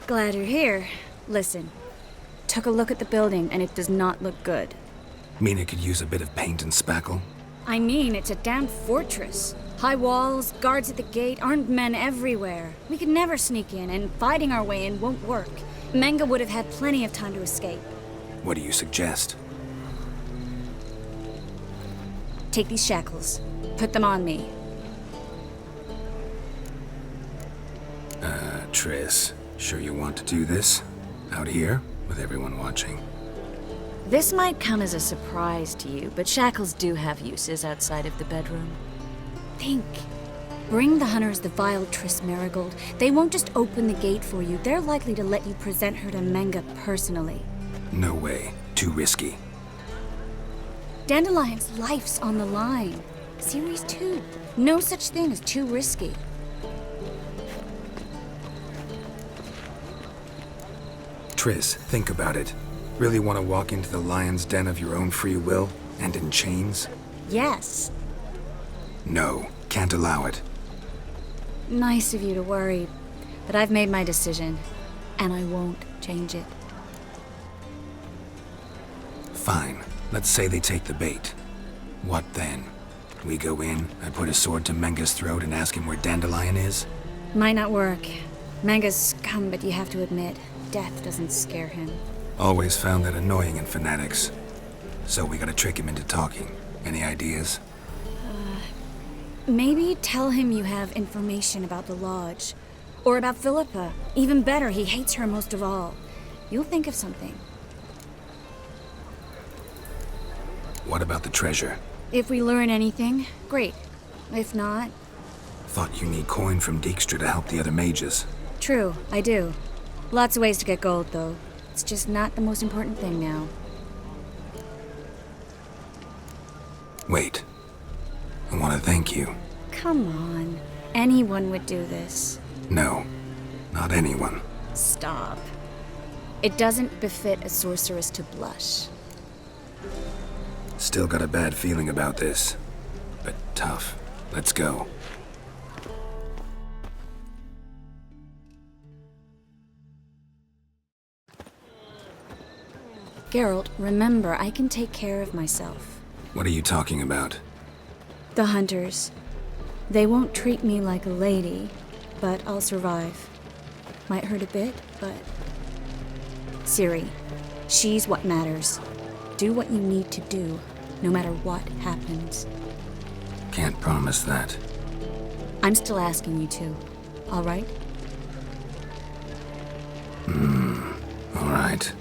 Glad you're here. Listen, took a look at the building and it does not look good. Mean it could use a bit of paint and spackle? I mean, it's a damn fortress. High walls, guards at the gate, armed men everywhere. We could never sneak in, and fighting our way in won't work. Menge would have had plenty of time to escape. What do you suggest? Take these shackles. Put them on me. Triss, sure you want to do this? Out here, with everyone watching? This might come as a surprise to you, but shackles do have uses outside of the bedroom. Think. Bring the hunters the vile Triss Marigold. They won't just open the gate for you. They're likely to let you present her to Menge personally. No way. Too risky. Dandelion's life's on the line. Series 2. No such thing as too risky. Triss, think about it. Really want to walk into the lion's den of your own free will, and in chains? Yes. No, can't allow it. Nice of you to worry, but I've made my decision, and I won't change it. Fine. Let's say they take the bait. What then? We go in, I put a sword to Menge's throat and ask him where Dandelion is? Might not work. Menge's scum, but you have to admit, death doesn't scare him. Always found that annoying in fanatics. So we gotta trick him into talking. Any ideas? Maybe tell him you have information about the Lodge. Or about Philippa. Even better, he hates her most of all. You'll think of something. What about the treasure? If we learn anything, great. If not... Thought you need coin from Dijkstra to help the other mages. True, I do. Lots of ways to get gold, though. It's just not the most important thing now. Wait. I want to thank you. Come on. Anyone would do this. No, not anyone. Stop. It doesn't befit a sorceress to blush. Still got a bad feeling about this. But tough. Let's go. Geralt, remember, I can take care of myself. What are you talking about? The hunters. They won't treat me like a lady, but I'll survive. Might hurt a bit, but... Ciri, she's what matters. Do what you need to do, no matter what happens. Can't promise that. I'm still asking you to, all right? All right.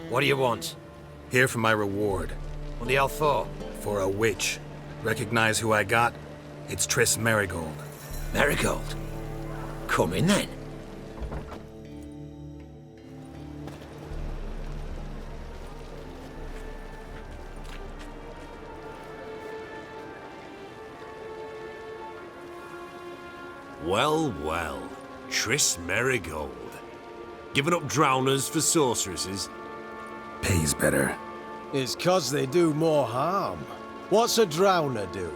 What do you want? Here for my reward. What the hell for? For a witch. Recognize who I got? It's Triss Marigold. Marigold? Come in then. Well, well. Triss Marigold. Giving up drowners for sorceresses? Pays better. It's 'cause they do more harm. What's a drowner do?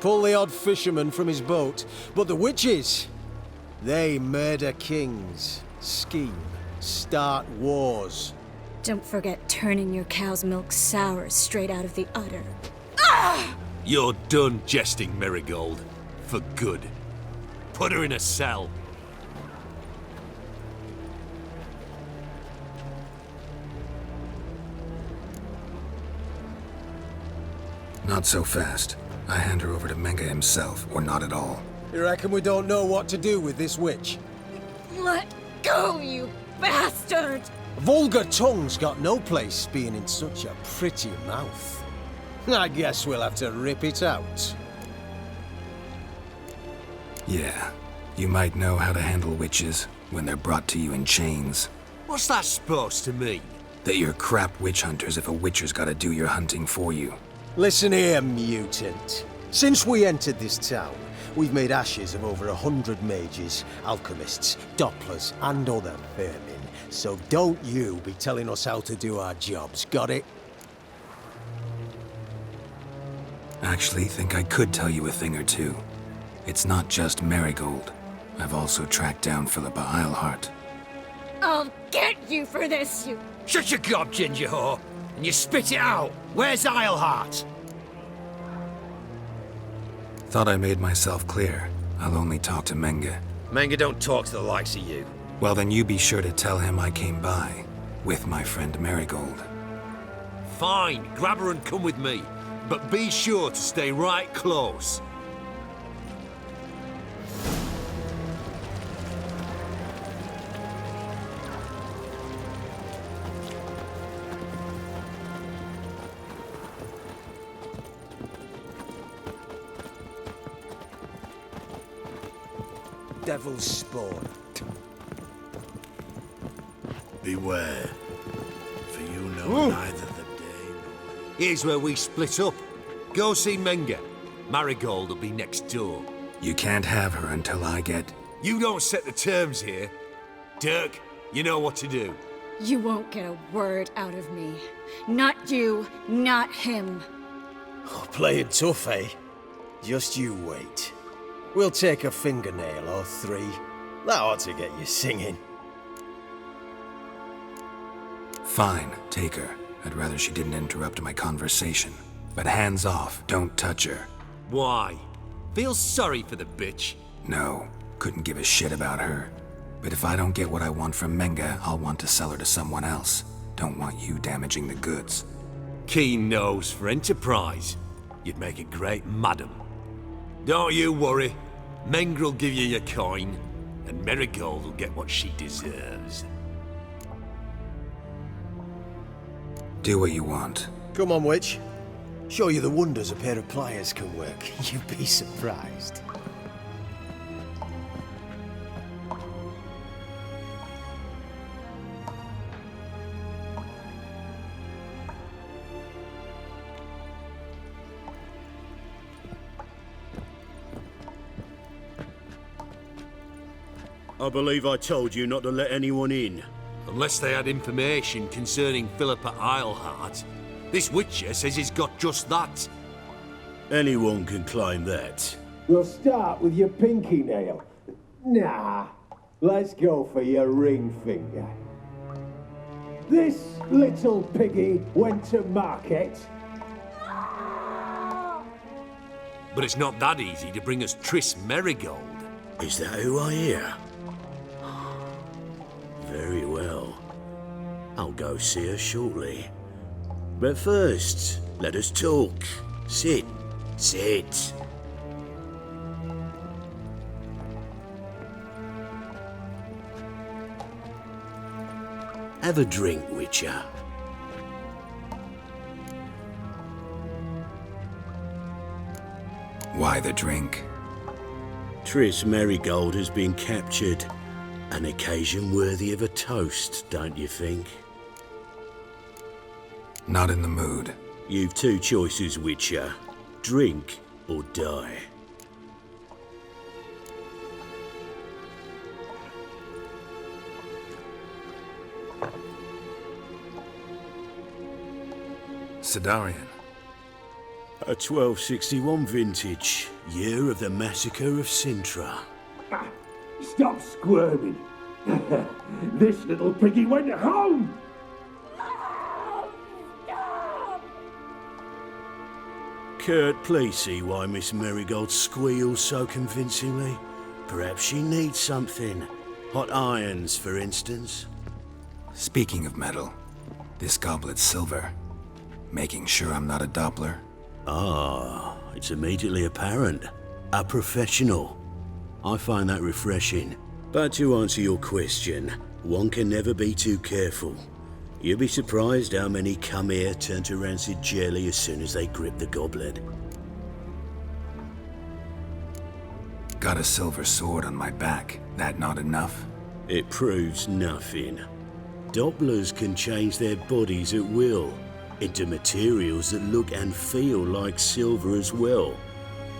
Pull the odd fisherman from his boat, but the witches, they murder kings, scheme, start wars. Don't forget turning your cow's milk sour straight out of the udder. You're done jesting, Marigold. For good. Put her in a cell. Not so fast. I hand her over to Menge himself, or not at all. You reckon we don't know what to do with this witch? Let go, you bastard! Vulgar tongue's got no place being in such a pretty mouth. I guess we'll have to rip it out. Yeah. You might know how to handle witches when they're brought to you in chains. What's that supposed to mean? That you're crap witch hunters if a witcher's gotta do your hunting for you. Listen here, mutant. Since we entered this town, we've made ashes of over 100 mages, alchemists, dopplers, and other vermin. So don't you be telling us how to do our jobs, got it? Actually, think I could tell you a thing or two. It's not just Marigold. I've also tracked down Philippa Eilhart. I'll get you for this, you... Shut your gob, ginger whore, and you spit it out. Where's Eilhart? Thought I made myself clear. I'll only talk to Menge. Menge don't talk to the likes of you. Well, then you be sure to tell him I came by, with my friend Marigold. Fine, grab her and come with me. But be sure to stay right close. Devil's spawn. Beware, for you know neither the day nor... Here's where we split up. Go see Menge. Marigold will be next door. You can't have her until I get... You don't set the terms here. Dirk, you know what to do. You won't get a word out of me. Not you, not him. Oh, playing tough, eh? Just you wait. We'll take a fingernail or three. That ought to get you singing. Fine, take her. I'd rather she didn't interrupt my conversation. But hands off, don't touch her. Why? Feel sorry for the bitch? No, couldn't give a shit about her. But if I don't get what I want from Menge, I'll want to sell her to someone else. Don't want you damaging the goods. Keen nose for enterprise. You'd make a great madam. Don't you worry. Menge will give you your coin, and Marigold will get what she deserves. Do what you want. Come on, witch. Show you the wonders a pair of pliers can work. You'd be surprised. I believe I told you not to let anyone in. Unless they had information concerning Philippa Eilhart. This Witcher says he's got just that. Anyone can claim that. We'll start with your pinky nail. Nah, let's go for your ring finger. This little piggy went to market. But it's not that easy to bring us Triss Marigold. Is that who I hear? Very well. I'll go see her shortly. But first, let us talk. Sit. Sit. Have a drink, Witcher. Why the drink? Triss Marigold has been captured. An occasion worthy of a toast, don't you think? Not in the mood. You've two choices, Witcher. Drink or die. Sidarian. A 1261 vintage, year of the massacre of Sintra. Stop squirming. This little piggy went home. Kurt, please see why Miss Marigold squeals so convincingly. Perhaps she needs something. Hot irons, for instance. Speaking of metal, this goblet's silver. Making sure I'm not a Doppler. Ah, it's immediately apparent. A professional. I find that refreshing. But to answer your question, one can never be too careful. You'll be surprised how many come here turn to rancid jelly as soon as they grip the goblet. Got a silver sword on my back. That not enough? It proves nothing. Dopplers can change their bodies at will. into materials that look and feel like silver as well.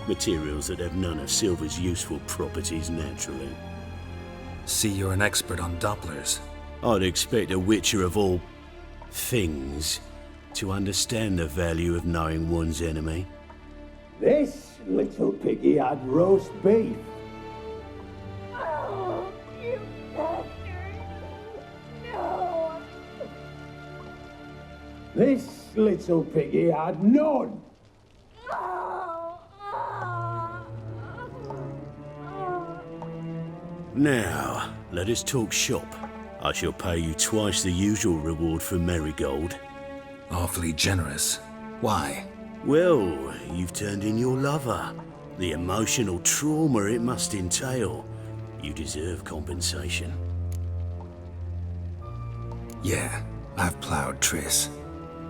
Materials that have none of silver's useful properties naturally. See, you're an expert on Dopplers. I'd expect a witcher of all things to understand the value of knowing one's enemy. This little piggy had roast beef. Oh, you bastard! No! This little piggy had none. Oh, oh, oh. Now, let us talk shop. I shall pay you twice the usual reward for marigold. Awfully generous. Why? Well, you've turned in your lover. The emotional trauma it must entail. You deserve compensation. Yeah, I've plowed Triss.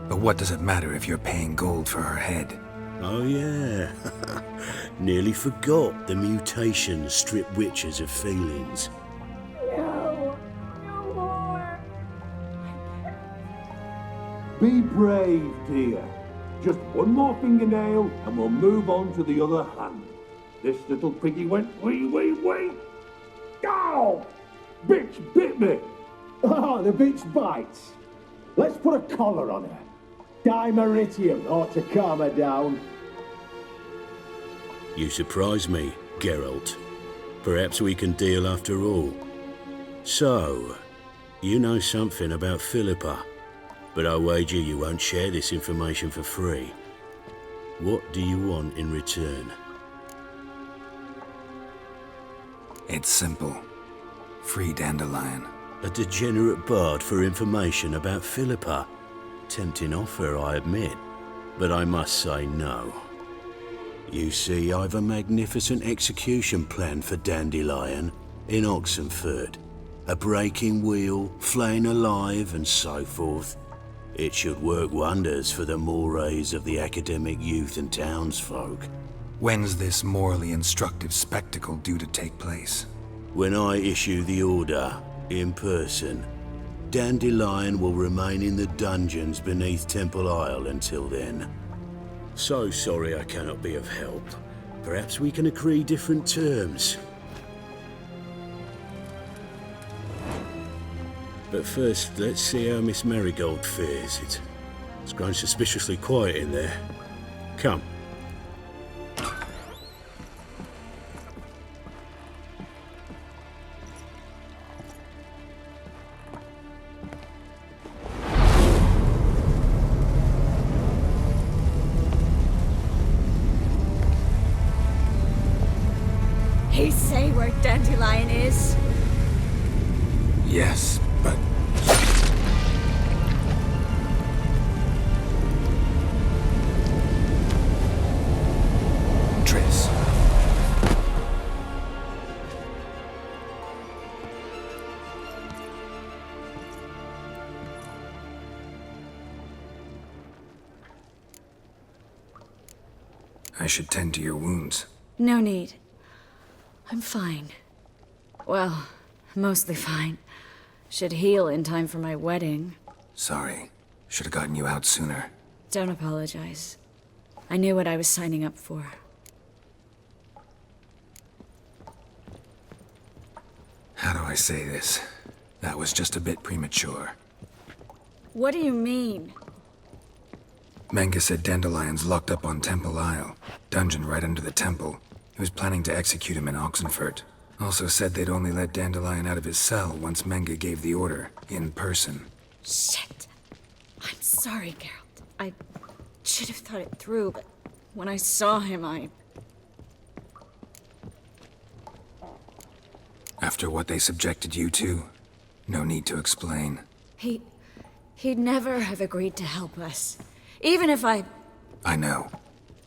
But what does it matter if you're paying gold for her head? Oh yeah. Nearly forgot the mutations strip witches of feelings. No! No more! Be brave, dear. Just one more fingernail and we'll move on to the other hand. This little piggy went wee. Ow! Bitch bit me! Oh, the bitch bites. Let's put a collar on her. Dimeritium ought to calm her down. You surprise me, Geralt. Perhaps we can deal after all. So, you know something about Philippa, but I wager you won't share this information for free. What do you want in return? It's simple. Free Dandelion. A degenerate bard for information about Philippa. Tempting offer, I admit, but I must say no. You see, I've a magnificent execution plan for Dandelion in Oxenford. A breaking wheel, flaying alive, and so forth. It should work wonders for the mores of the academic youth and townsfolk. When's this morally instructive spectacle due to take place? When I issue the order, in person, Dandelion will remain in the dungeons beneath Temple Isle until then. So sorry I cannot be of help. Perhaps we can agree different terms. But first, let's see how Miss Marigold fares. It's grown suspiciously quiet in there. Come. He say where Dandelion is? Yes, but... Triss. I should tend to your wounds. No need. I'm fine. Well, mostly fine. Should heal in time for my wedding. Sorry. Should have gotten you out sooner. Don't apologize. I knew what I was signing up for. How do I say this? That was just a bit premature. What do you mean? Menge said Dandelion's locked up on Temple Isle. Dungeon right under the temple. He was planning to execute him in Oxenfurt. Also said they'd only let Dandelion out of his cell once Menge gave the order, in person. Shit. I'm sorry, Geralt. I should have thought it through, but when I saw him, After what they subjected you to, no need to explain. He'd never have agreed to help us. Even if I know.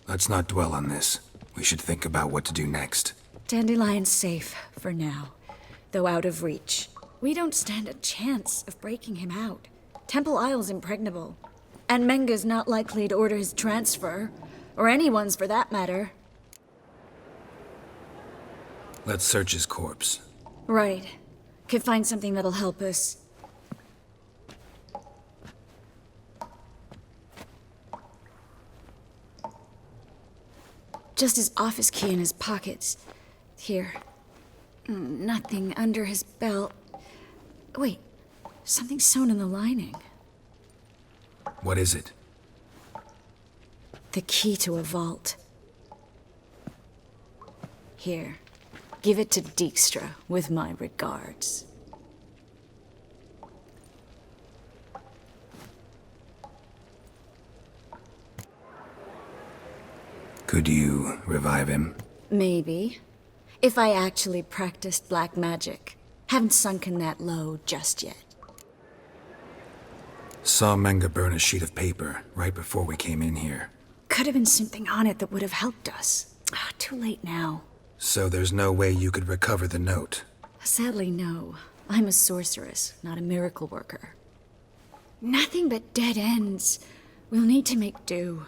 Let's not dwell on this. We should think about what to do next. Dandelion's safe for now, though out of reach. We don't stand a chance of breaking him out. Temple Isle's impregnable. And Menge's not likely to order his transfer. Or anyone's for that matter. Let's search his corpse. Right. Could find something that'll help us. Just his office key in his pockets. Here. Nothing under his belt. Wait, something sewn in the lining. What is it? The key to a vault. Here, give it to Dijkstra with my regards. Could you revive him? Maybe. If I actually practiced black magic. Haven't sunken that low just yet. Saw Menge burn a sheet of paper right before we came in here. Could have been something on it that would have helped us. Too late now. So there's no way you could recover the note? Sadly, no. I'm a sorceress, not a miracle worker. Nothing but dead ends. We'll need to make do.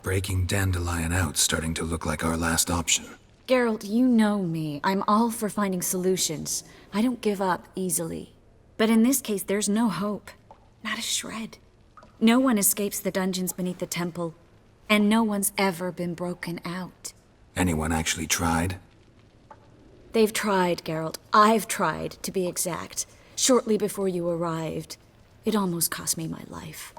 Breaking Dandelion out's starting to look like our last option. Geralt, you know me. I'm all for finding solutions. I don't give up easily. But in this case, there's no hope. Not a shred. No one escapes the dungeons beneath the temple, and no one's ever been broken out. Anyone actually tried? They've tried, Geralt. I've tried, to be exact. Shortly before you arrived. It almost cost me my life.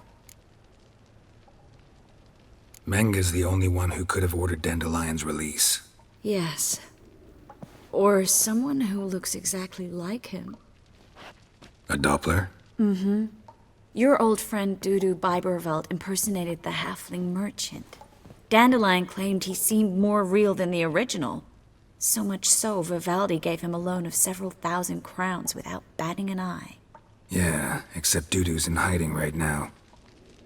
Menge's the only one who could have ordered Dandelion's release. Yes. Or someone who looks exactly like him. A Doppler? Mm-hmm. Your old friend Dudu Biberveld impersonated the halfling merchant. Dandelion claimed he seemed more real than the original. So much so, Vivaldi gave him a loan of several thousand crowns without batting an eye. Yeah, except Dudu's in hiding right now.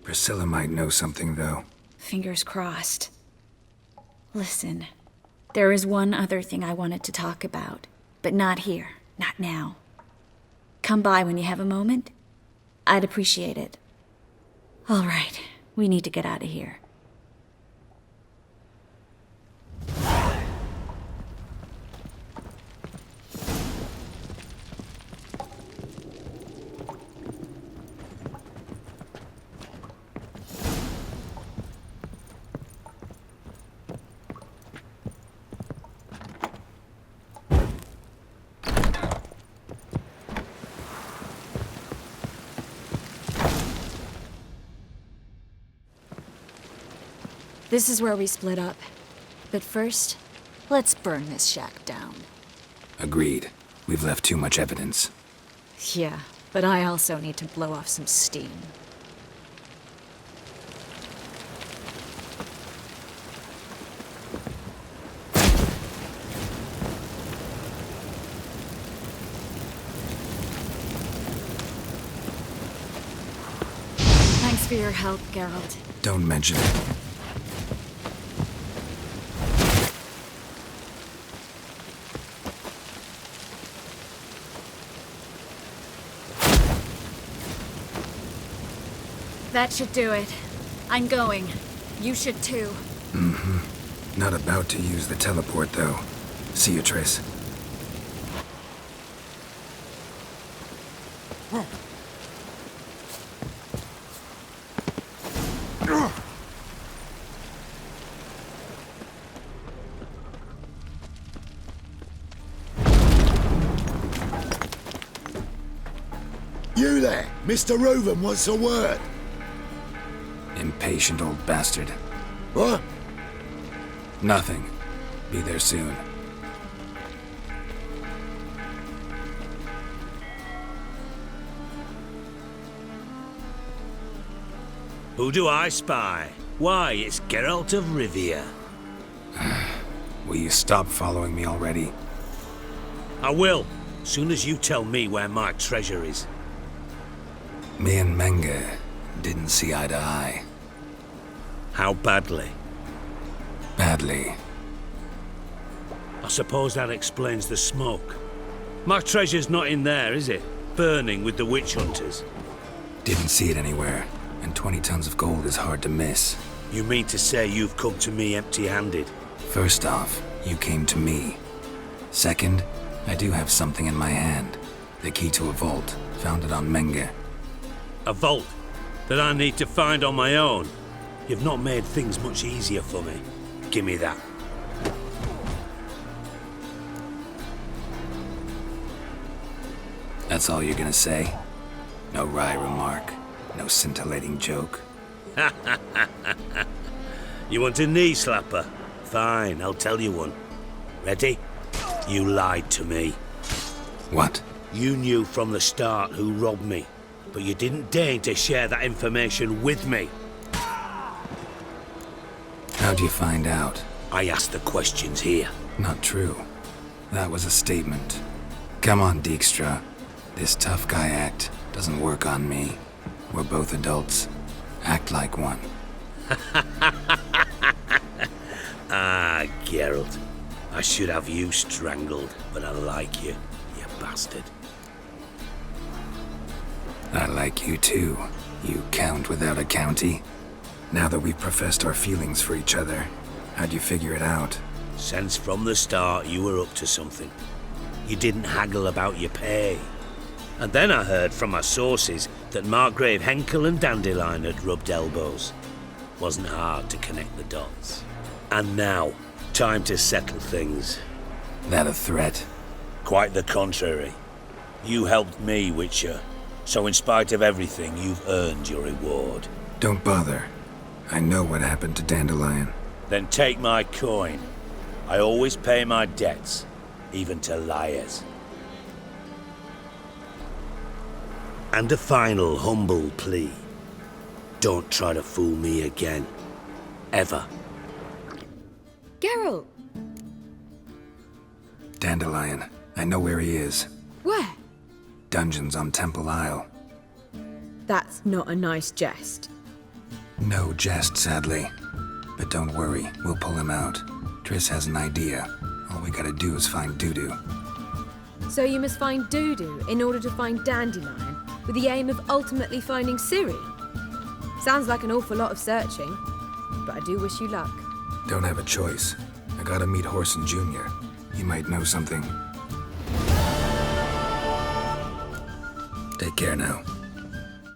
Priscilla might know something, though. Fingers crossed. Listen, there is one other thing I wanted to talk about, but not here, not now. Come by when you have a moment. I'd appreciate it. All right, we need to get out of here. This is where we split up. But first, let's burn this shack down. Agreed. We've left too much evidence. Yeah, but I also need to blow off some steam. Thanks for your help, Geralt. Don't mention it. That should do it. I'm going. You should too. Mm-hmm. Not about to use the teleport, though. See you, Triss. You there! Mr. Reuven wants a word. Impatient old bastard. What? Nothing. Be there soon. Who do I spy? Why, it's Geralt of Rivia. Will you stop following me already? I will, soon as you tell me where my treasure is. Me and Menge didn't see eye to eye. How badly? Badly. I suppose that explains the smoke. My treasure's not in there, is it? Burning with the witch hunters. Didn't see it anywhere, and 20 tons of gold is hard to miss. You mean to say you've come to me empty-handed? First off, you came to me. Second, I do have something in my hand. The key to a vault, found it on Menge. A vault that I need to find on my own? You've not made things much easier for me. Give me that. That's all you're gonna say? No wry remark? No scintillating joke? You want a knee slapper? Fine, I'll tell you one. Ready? You lied to me. What? You knew from the start who robbed me, but you didn't deign to share that information with me. How'd you find out? I asked the questions here. Not true. That was a statement. Come on, Dijkstra. This tough guy act doesn't work on me. We're both adults. Act like one. Ah, Geralt. I should have you strangled, but I like you, you bastard. I like you too, you count without a county. Now that we've professed our feelings for each other, how'd you figure it out? Since from the start you were up to something. You didn't haggle about your pay. And then I heard from my sources that Margrave Henkel and Dandelion had rubbed elbows. Wasn't hard to connect the dots. And now, time to settle things. That a threat? Quite the contrary. You helped me, Witcher. So in spite of everything, you've earned your reward. Don't bother. I know what happened to Dandelion. Then take my coin. I always pay my debts, even to liars. And a final humble plea. Don't try to fool me again. Ever. Geralt! Dandelion. I know where he is. Where? Dungeons on Temple Isle. That's not a nice jest. No jest, sadly. But don't worry, we'll pull him out. Triss has an idea. All we gotta do is find Dudu. So you must find Dudu in order to find Dandelion, with the aim of ultimately finding Ciri? Sounds like an awful lot of searching, but I do wish you luck. Don't have a choice. I gotta meet Horson Jr. He might know something. Take care now.